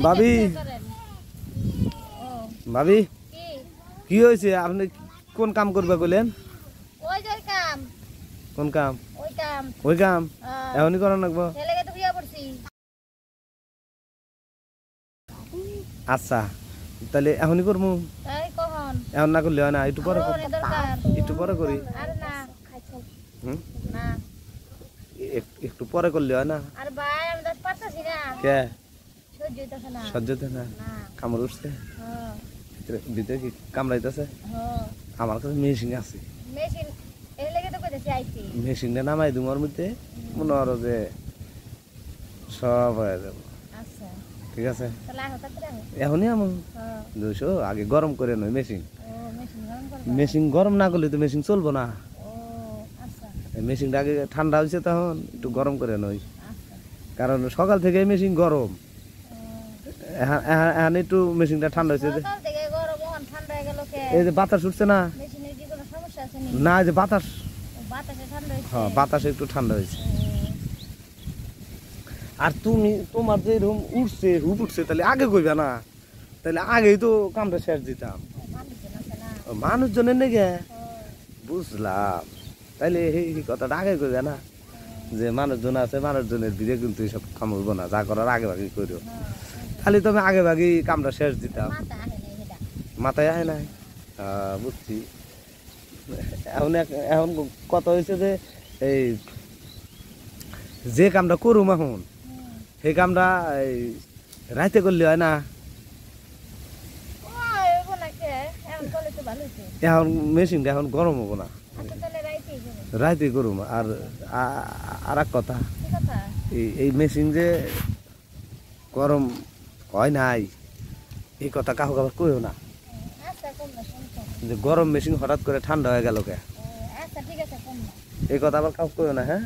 ভাবি ভাবি কি হয়েছে আপনি কোন কাম করবে কইলেন ওই যে কাম কোন কাম ওই কাম এখনই করা লাগবো আচ্ছা তাহলে এখনই করবো এখন না করলে হয় না একটু পরে করি একটু পরে করলে হয় না কে সহ্য হইতেছে না কামড় উঠছে ভিতরে কি কামড়াইতেছে আমার কাছে মেশিন আছে মেশিনটা নামাই দুমার মধ্যে মনে হলো যে সব হয়ে যাবো ঠিক আছে এখনই আমি 200 আগে গরম করে নয় মেশিন গরম না করলে তো মেশিন চলবো না মেশিনটা আগে ঠান্ডা হয়েছে তখন একটু গরম করে নই কারণ সকাল থেকে মেশিন গরম এখন একটু মেশিনটা ঠান্ডা হয়েছে এই যে বাতাস উঠছে না না যে বাতাস হ্যাঁ বাতাসে একটু ঠান্ডা হয়েছে আর তুমি তোমার যে রুম উঠছে হুপ উঠছে তাহলে আগে কইবা না তাহলে আগেই তো কামটা শেষ দিতাম মানুষজনের নাকি বুঝলাম তাইলে এই কথাটা আগে কইবা না যে মানুষজন আছে মানুষজনের ভিড়ে কিন্তু এইসব কাম হইব না যা করার আগে ভাগে করিও খালি তুমি আগে ভাগে কামটা শেষ দিতাম মাথায় আয় নাই বুঝছি এখন কথা হয়েছে যে এই যে কামটা করুম এখন সেই কামটা রাইতে করলে হয় না এখন মেশিনটা এখন গরম হবো না রাইতে করুম আর এক কথা এই মেশিন যে গরম হয় নাই এই কথা কাহু কাবার কইও না যে গরম মেশিন হঠাৎ করে ঠান্ডা হয়ে গেল কে এই কথা আবার কাউ কইও না হ্যাঁ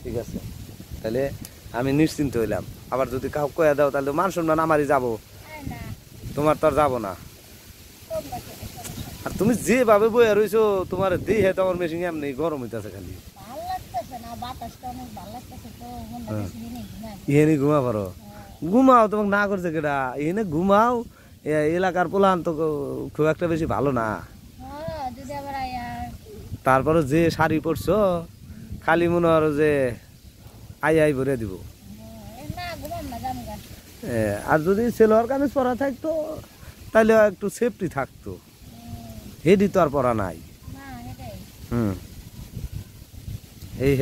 ঠিক আছে তাহলে আমি নিশ্চিন্ত হইলাম আবার যদি কাউ কয়ে দাও তাহলে মান সম্মান আমারই যাবো তোমার তো আর যাবো না আর তুমি যেভাবে বইয়া রইছো তোমার দেহে তোমার মেশিন এমনি গরম হইতেছে খালি ইহেনি ঘুমা পারো ঘুমাও তোমাকে না করছে কেটা এখানে ঘুমাও এলাকার পোলান তো খুব একটা বেশি ভালো না তারপরে যে শাড়ি পরছো খালি মনে হলো যে আই ভরে দিব আর যদি সেলোয়ার কামিজ পরা থাকতো তাহলে একটু সেফটি থাকতো হেডি তো আর পরা নাই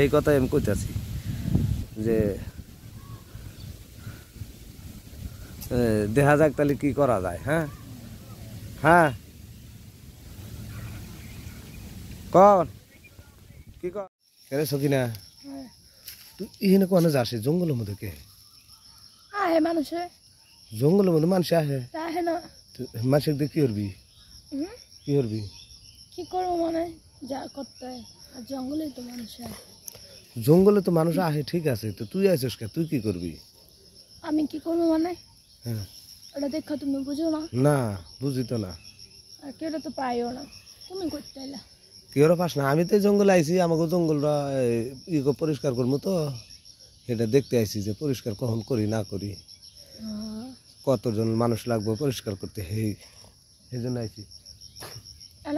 এই কথাই আমি কইতাছি যে দেখা যাক তাহলে কি করা যায় হ্যাঁ হ্যাঁ কর কি কর সকিনা তুই এখানে কোনে যাস জঙ্গলের মধ্যে কে জঙ্গলের মধ্যে মানুষ আহে মানুষের দিয়ে কি করবি কি করবি কি করবো মানে যা করতে জঙ্গলে তো মানুষ জঙ্গলে তো মানুষ আহে ঠিক আছে তো তুই আছিস কে তুই কি করবি আমি কি করবো মানে হ্যাঁ ওটা দেখা তুমি বুঝো না না বুঝি তো না আর কেউ তো পাইও না তুমি করতে এলা কেউ পাস না আমি তো জঙ্গলে আইছি আমাকে জঙ্গলটা পরিষ্কার করবো তো এটা দেখতে আইছি যে পরিষ্কার কখন করি না করি কতজন মানুষ লাগবে পরিষ্কার করতে এই জন্য আইছি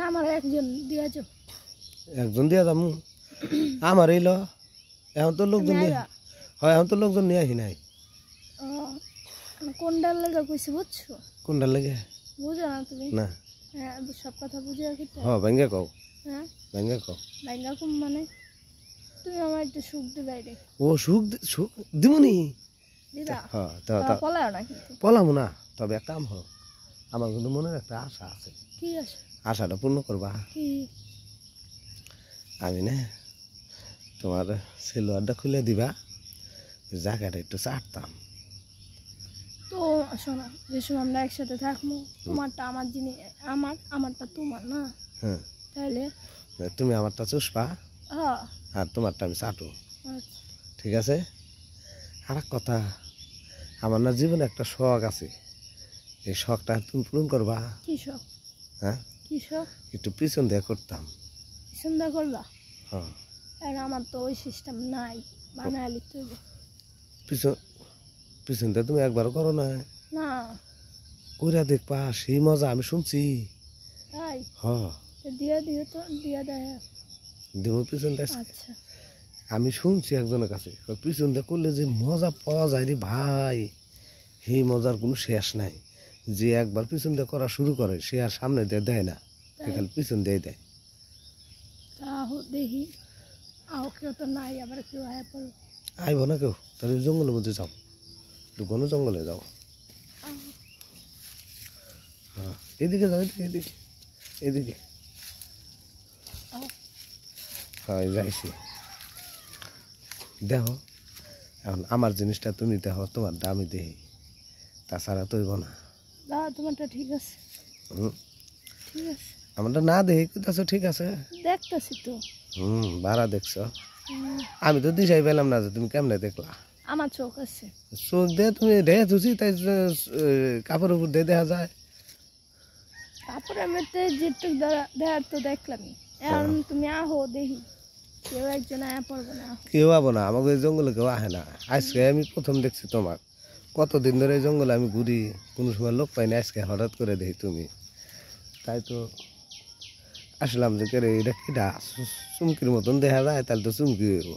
আমার একজন দিয়া যাও একজন দিয়া যাবো আমার এই এখন তো লোকজন নিয়ে হয় এখন তো লোকজন নিয়ে আহি নাই কোনটার লেগে কইছি বুঝছো কোনটার লেগে বুঝো না তুমি না হ্যাঁ সব কথা বুঝে রাখি তো হ্যাঁ ভেঙ্গে কও হ্যাঁ ভেঙ্গে কও ভাইঙ্গা কম মানে তুমি আমার একটু সুখ দিবাই রে ও সুখ দিমুনি দিদা হ্যাঁ পলাও না কিন্তু পলামু না তবে এক কাম হোক আমার কিন্তু মনের একটা আশা আছে কি আশা আশাটা পূর্ণ করবা কি আমি না তোমার সেলোয়ারটা খুলে দিবা জায়গাটা একটু চাটতাম তো শোনা যে সময় আমরা একসাথে থাকবো তোমারটা আমার জিনিস আমারটা তোমার না হ্যাঁ তাহলে তুমি আমারটা চুষবা হ্যাঁ আর তোমারটা আমি চাটু আচ্ছা ঠিক আছে আর এক কথা আমার না জীবনে একটা শখ আছে এই শখটা তুমি পূরণ করবা কি শখ হ্যাঁ কি শখ একটু পিছন দিয়ে করতাম পিছন দিয়ে করবা হ্যাঁ আর আমার তো ওই সিস্টেম নাই বানায় লিখতে হবে পিছন পিছনটা তুমি একবার করো না, না কইরা দেখবা সেই মজা আমি শুনছি। তাই হ তো দিয়া দিও তো দিয়া দেয়। দেবো পিছনটা। আচ্ছা আমি শুনছি একজনের কাছে পিছনটা করলে যে মজা পাওয়া যায় রে ভাই, সেই মজার কোনো শেষ নাই। যে একবার পিছনটা করা শুরু করে সে আর সামনে দিয়ে দেয় না, সে খালি পিছন দিয়ে দেয়। তাহো দেখি আও কেউ তো নাই, আবার কেউ আয়া পড়ো। আইব না কেউ, তাহলে জঙ্গলের মধ্যে যাও, একটু ঘন জঙ্গলে যাও। হ্যাঁ এদিকে যাও, এদিকে এদিকে এদিকে। হয় যাইছি, দেখো এখন আমার জিনিসটা তুমি দেখো, তোমার দামি দেখি, তাছাড়া তৈব না। দাদা তোমারটা ঠিক আছে, হুম ঠিক আছে আমারটা না দেখি কোথাছ ঠিক আছে। দেখতেছি তো। ভাড়া দেখছো, হুম, আমি তো দিশাই পেলাম না যে তুমি কেমনে দেখলা। আমার চোখ আছে। চোখ দিয়ে তুমি রেহে থুছি, তাই কাপড়ের উপর দিয়ে দেখা যায়। তারপরে মধ্যে যেটুক দেখার তো দেখলামই। এখন তুমি আহো দেখি, কেউ একজন আয়া পড়বে না। কেউ আবো না, আমাকে এই জঙ্গলে কেউ আহে না। আজকে আমি প্রথম দেখছি তোমার, কতদিন ধরে এই জঙ্গলে আমি ঘুরি, কোনো সময় লোক পাই না, আজকে হঠাৎ করে দেখি তুমি। তাই তো আসলাম যে কেরে এটা কিটা চুমকির মতন দেখা যায়, তাহলে তো চুমকি হইব।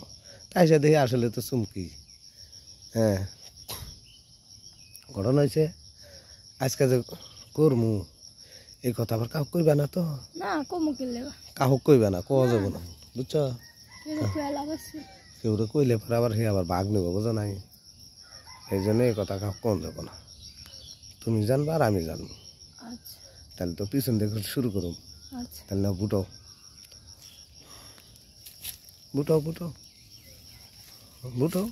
তাই সে দেখি আসলে তো চুমকি। হ্যাঁ ঘটনা হয়েছে আজকে যে করমু, এই কথা আবার কাহক কইবা না তো, না কমু কিনলে কাহক কইবা না, কওয়া যাবো না, বুঝছো। লাভ আছে। কেউ কইলে পরে আবার সে আবার ভাগ নেবো, বোঝো নাই। এই জন্য এই কথা কাহক কম যাবো না, তুমি জানবা আর আমি জানবো। আচ্ছা তাহলে তো পিছন দেখে শুরু করুম। আচ্ছা তাহলে না বুটো বুটো বুটো বুটো